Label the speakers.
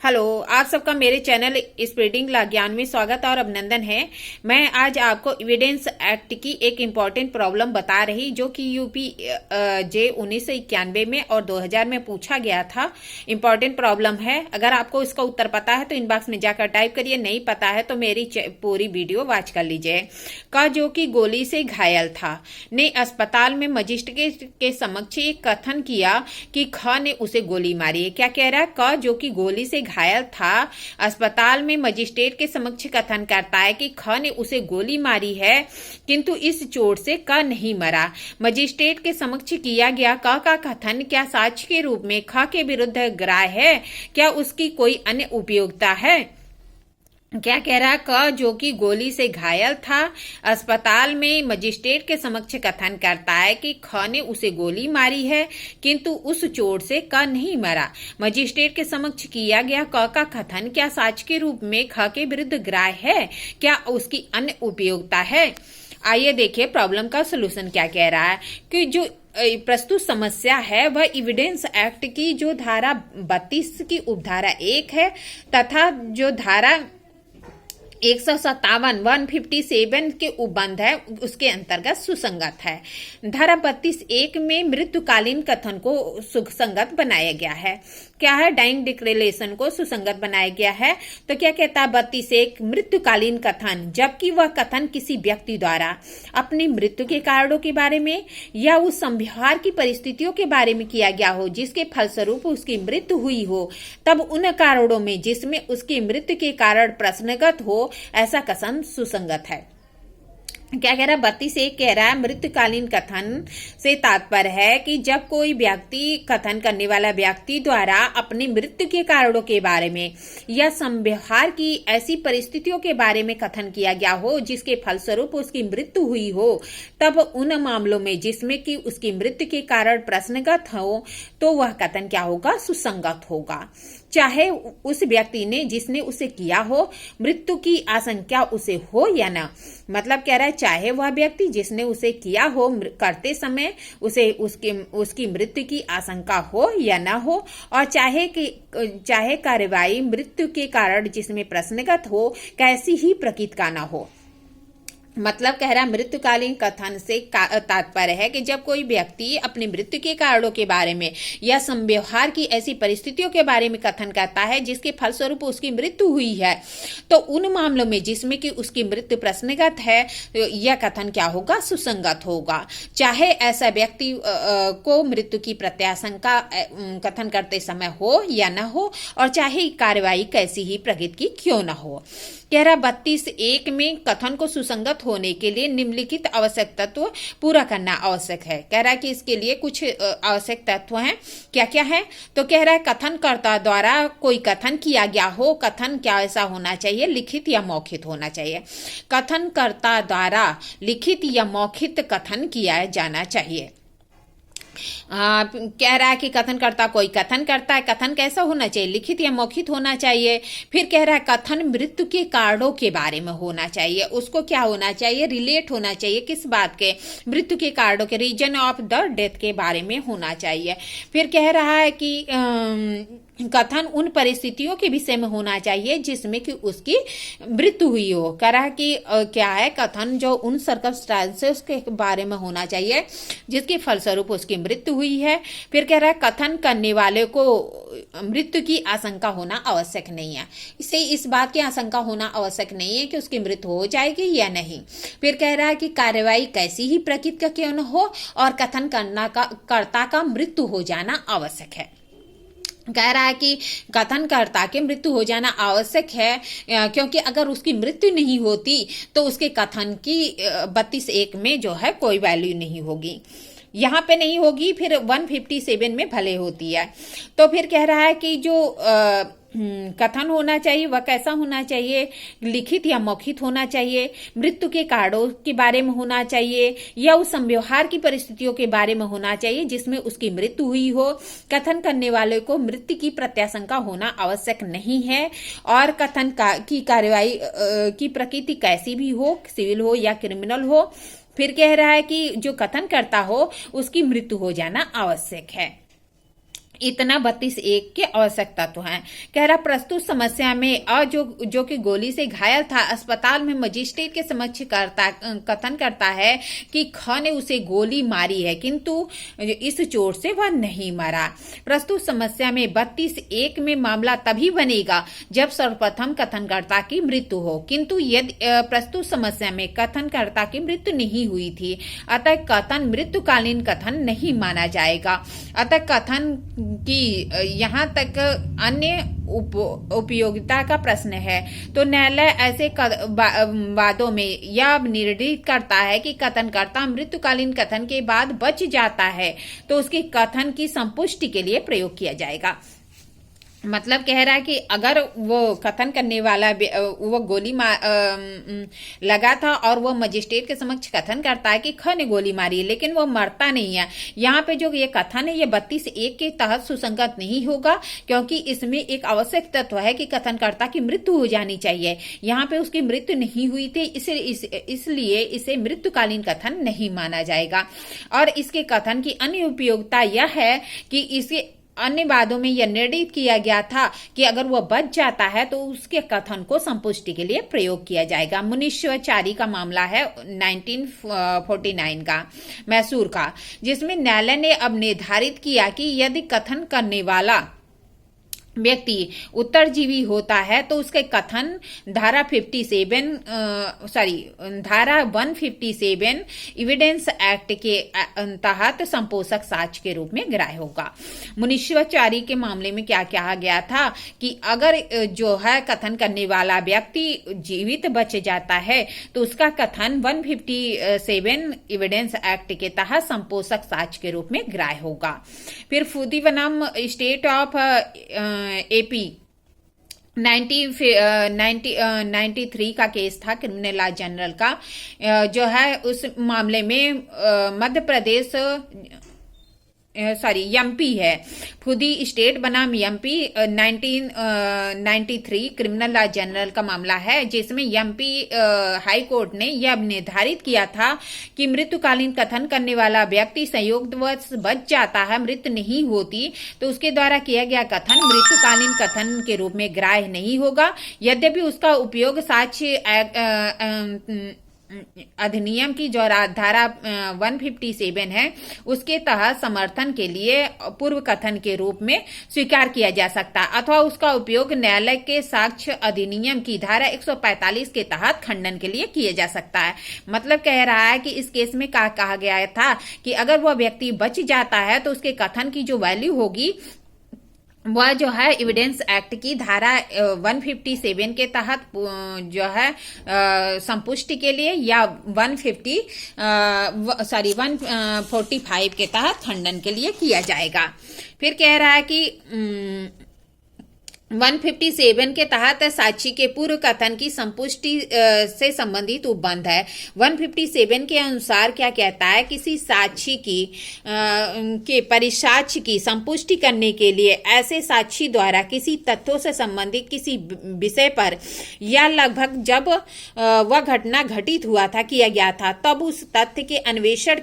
Speaker 1: Hello, आप सबका मेरे चैनल स्प्रेडिंग ला ज्ञान में स्वागत और अभिनंदन है। मैं आज आपको एविडेंस एक्ट की एक इम्पॉर्टेंट प्रॉब्लम बता रही जो कि यूपी जे 1991 में और 2000 में पूछा गया था। इम्पॉर्टेंट प्रॉब्लम है। अगर आपको इसका उत्तर पता है तो इनबॉक्स में जाकर टाइप करिए, नहीं पता है तो मेरी पूरी वीडियो वॉच कर लीजिए। का जो कि गोली से घायल था ने अस्पताल में मजिस्ट्रेट के समक्ष एक कथन किया कि ख ने उसे गोली मारी है। क्या कह रहा है? क जो कि गोली से घायल था अस्पताल में मजिस्ट्रेट के समक्ष कथन करता है कि ख ने उसे गोली मारी है, किंतु इस चोट से क नहीं मरा। मजिस्ट्रेट के समक्ष किया गया क का कथन क्या साक्ष्य के रूप में ख के विरुद्ध ग्राह्य है? क्या उसकी कोई अन्य उपयोगिता है? क्या कह रहा? क जो कि गोली से घायल था अस्पताल में मजिस्ट्रेट के समक्ष कथन करता है कि ख ने उसे गोली मारी है, किंतु उस चोट से क नहीं मरा। मजिस्ट्रेट के समक्ष किया गया क का कथन क्या साक्ष्य के रूप में ख के विरुद्ध ग्राह्य है? क्या उसकी अन्य उपयोगिता है? आइए देखिए प्रॉब्लम का सलूशन क्या कह रहा है कि जो प्रस्तुत समस्या है वह एविडेंस एक्ट की जो धारा 32 की उपधारा 1 है तथा जो धारा 157 के उपबंध है उसके अंतर्गत सुसंगत है। धारा 32(1) में मृत्युकालीन कथन को सुसंगत बनाया गया है। क्या है? डाइंग डिक्लेरेशन को सुसंगत बनाया गया है। तो क्या कहता है 32(1) मृत्युकालीन कथन, जबकि वह कथन किसी व्यक्ति द्वारा अपनी मृत्यु के कारणों के बारे में या उस संव्यवहार की परिस्थितियों के बारे में किया गया हो जिसके फलस्वरूप उसकी मृत्यु हुई हो, तब उन कारणों में जिसमें उसकी मृत्यु के कारण प्रश्नगत हो ऐसा कथन सुसंगत है। क्या कह रहा है? 32(1) कह रहा है मृत्युकालीन कथन से तात्पर्य है कि जब कोई व्यक्ति कथन करने वाला व्यक्ति द्वारा अपनी मृत्यु के कारणों के बारे में या संव्यवहार की ऐसी परिस्थितियों के बारे में कथन किया गया हो जिसके फलस्वरूप उसकी मृत्यु हुई हो, तब उन मामलों में जिसमें कि उसकी मृत्यु के कारण प्रश्नगत हो तो वह कथन क्या होगा? सुसंगत होगा। चाहे उस व्यक्ति ने जिसने उसे किया हो मृत्यु की आशंका उसे हो या ना। मतलब कह रहा है चाहे वह व्यक्ति जिसने उसे किया हो करते समय उसे उसकी मृत्यु की आशंका हो या ना हो, और चाहे कार्यवाही मृत्यु के कारण जिसमें प्रश्नगत हो कैसी ही प्रकृति का ना हो। मतलब कह रहा है मृत्युकालीन कथन से तात्पर्य है कि जब कोई व्यक्ति अपनी मृत्यु के कारणों के बारे में या संव्यवहार की ऐसी परिस्थितियों के बारे में कथन करता है जिसके फलस्वरूप उसकी मृत्यु हुई है, तो उन मामलों में जिसमें कि उसकी मृत्यु प्रश्नगत है यह कथन क्या होगा? सुसंगत होगा। चाहे ऐसा व्यक्ति को मृत्यु की प्रत्याशंका कथन करते समय हो या न हो, और चाहे कार्यवाही कैसी ही प्रकृति की क्यों न हो। कह रहा 32(1) में कथन को सुसंगत होने के लिए निम्नलिखित आवश्यक तत्व पूरा करना आवश्यक है। कह रहा है कि इसके लिए कुछ आवश्यक तत्व हैं। क्या क्या है? तो कह रहा है कथनकर्ता द्वारा कोई कथन किया गया हो। कथन क्या ऐसा होना चाहिए? लिखित या मौखित होना चाहिए। कथनकर्ता द्वारा लिखित या मौखित कथन किया जाना चाहिए। कह रहा है कि कथनकर्ता कोई कथन करता है, कथन कैसा होना चाहिए? लिखित या मौखित होना चाहिए। फिर कह रहा है कथन मृत्यु के कारणों के बारे में होना चाहिए। उसको क्या होना चाहिए? रिलेट होना चाहिए। किस बात के? मृत्यु के कारणों के, रीजन ऑफ द डेथ के बारे में होना चाहिए। फिर कह रहा है कि कथन उन परिस्थितियों के विषय में होना चाहिए जिसमें कि उसकी मृत्यु हुई हो। कह रहा है कि क्या है? कथन जो उन सर्कमस्टांसेस के बारे में होना चाहिए जिसके फलस्वरूप उसकी मृत्यु हुई है। फिर कह रहा है कथन करने वाले को मृत्यु की आशंका होना आवश्यक नहीं है। इससे इस बात की आशंका होना आवश्यक नहीं है कि उसकी मृत्यु हो जाएगी या नहीं। फिर कह रहा है कि कार्यवाही कैसी ही प्रकृति का क्यों न हो और कथन कर्ता का मृत्यु हो जाना आवश्यक है। कह रहा है कि कथनकर्ता की मृत्यु हो जाना आवश्यक है, क्योंकि अगर उसकी मृत्यु नहीं होती तो उसके कथन की 32(1) में जो है कोई वैल्यू नहीं होगी। यहाँ पे नहीं होगी, फिर 157 में भले होती है। तो फिर कह रहा है कि जो कथन होना चाहिए वह कैसा होना चाहिए? लिखित या मौखित होना चाहिए। मृत्यु के कारणों के बारे में होना चाहिए या उस संव्यवहार की परिस्थितियों के बारे में होना चाहिए जिसमें उसकी मृत्यु हुई हो। कथन करने वाले को मृत्यु की प्रत्याशंका होना आवश्यक नहीं है, और कथन की कार्यवाही की प्रकृति कैसी भी हो, सिविल हो या क्रिमिनल हो। फिर कह रहा है कि जो कथन करता हो उसकी मृत्यु हो जाना आवश्यक है। इतना 32(1) की आवश्यकता तो है। कह रहा प्रस्तुत समस्या में जो कि गोली से घायल था, अस्पताल में मजिस्ट्रेट के समक्ष कथन करता है कि ख ने उसे गोली मारी है, किंतु इस चोट से वह नहीं मरा। प्रस्तुत समस्या में 32(1) में मामला तभी बनेगा जब सर्वप्रथम कथनकर्ता की मृत्यु हो, किंतु यदि प्रस्तुत समस्या में कथनकर्ता की मृत्यु नहीं हुई थी, अतः कथन मृत्युकालीन कथन नहीं माना जाएगा। अतः कथन कि यहाँ तक अन्य उपयोगिता का प्रश्न है, तो न्यायालय ऐसे वादों में यह निर्धारित करता है कि कथनकर्ता मृत्युकालीन कथन के बाद बच जाता है तो उसकी कथन की संपुष्टि के लिए प्रयोग किया जाएगा। मतलब कह रहा है कि अगर वो कथन करने वाला वो गोली लगा था और वो मजिस्ट्रेट के समक्ष कथन करता है कि ख ने गोली मारी है, लेकिन वो मरता नहीं है, यहाँ पे जो ये कथन है ये 32(1) के तहत सुसंगत नहीं होगा, क्योंकि इसमें एक आवश्यक तत्व है कि कथनकर्ता की मृत्यु हो जानी चाहिए। यहाँ पे उसकी मृत्यु नहीं हुई थी, इसलिए इसे मृत्युकालीन कथन नहीं माना जाएगा। और इसके कथन की अन्य उपयोगिता यह है कि इसे अन्य वादों में यह निर्धारित किया गया था कि अगर वह बच जाता है तो उसके कथन को संपुष्टि के लिए प्रयोग किया जाएगा। मुनीश्वरचारी का मामला है 1949 का, मैसूर का, जिसमें न्यायालय ने अब निर्धारित किया कि यदि कथन करने वाला व्यक्ति उत्तरजीवी होता है तो उसके कथन धारा 157 एविडेंस एक्ट के तहत संपोषक साक्ष्य के रूप में ग्राह्य होगा। मुनीश्वरचारी के मामले में क्या कहा गया था कि अगर जो है कथन करने वाला व्यक्ति जीवित बच जाता है तो उसका कथन 157 एविडेंस एक्ट के तहत संपोषक साक्ष्य के रूप में ग्राह्य होगा। फिर फूदीवनम स्टेट ऑफ AP 93 का केस था, क्रिमिनल लॉ जनरल का, जो है उस मामले में मध्य प्रदेश एमपी है, फूदी स्टेट बनाम एमपी 1993 क्रिमिनल लॉ जनरल का मामला है, जिसमें एमपी हाई कोर्ट ने यह निर्धारित किया था कि मृत्युकालीन कथन करने वाला व्यक्ति संयोगवश बच जाता है, मृत्यु नहीं होती, तो उसके द्वारा किया गया कथन मृत्युकालीन कथन के रूप में ग्राह्य नहीं होगा, यद्यपि उसका उपयोग साक्ष्य अधिनियम की जो धारा 157 है उसके तहत समर्थन के लिए पूर्व कथन के रूप में स्वीकार किया जा सकता है, अथवा उसका उपयोग न्यायालय के साक्ष्य अधिनियम की धारा 145 के तहत खंडन के लिए किया जा सकता है। मतलब कह रहा है कि इस केस में कहा गया था कि अगर वह व्यक्ति बच जाता है तो उसके कथन की जो वैल्यू होगी वह जो है एविडेंस एक्ट की धारा 157 के तहत जो है संपुष्टि के लिए या 145 के तहत खंडन के लिए किया जाएगा। फिर कह रहा है कि 157 के तहत साक्षी के पूर्व कथन की संपुष्टि से संबंधित उपबंध है। 157 के अनुसार क्या कहता है, किसी साक्षी की के परिसाक्ष्य की संपुष्टि करने के लिए ऐसे साक्षी द्वारा किसी तथ्यों से संबंधित किसी विषय पर या लगभग जब वह घटना घटित हुआ था किया गया था तब उस तथ्य के अन्वेषण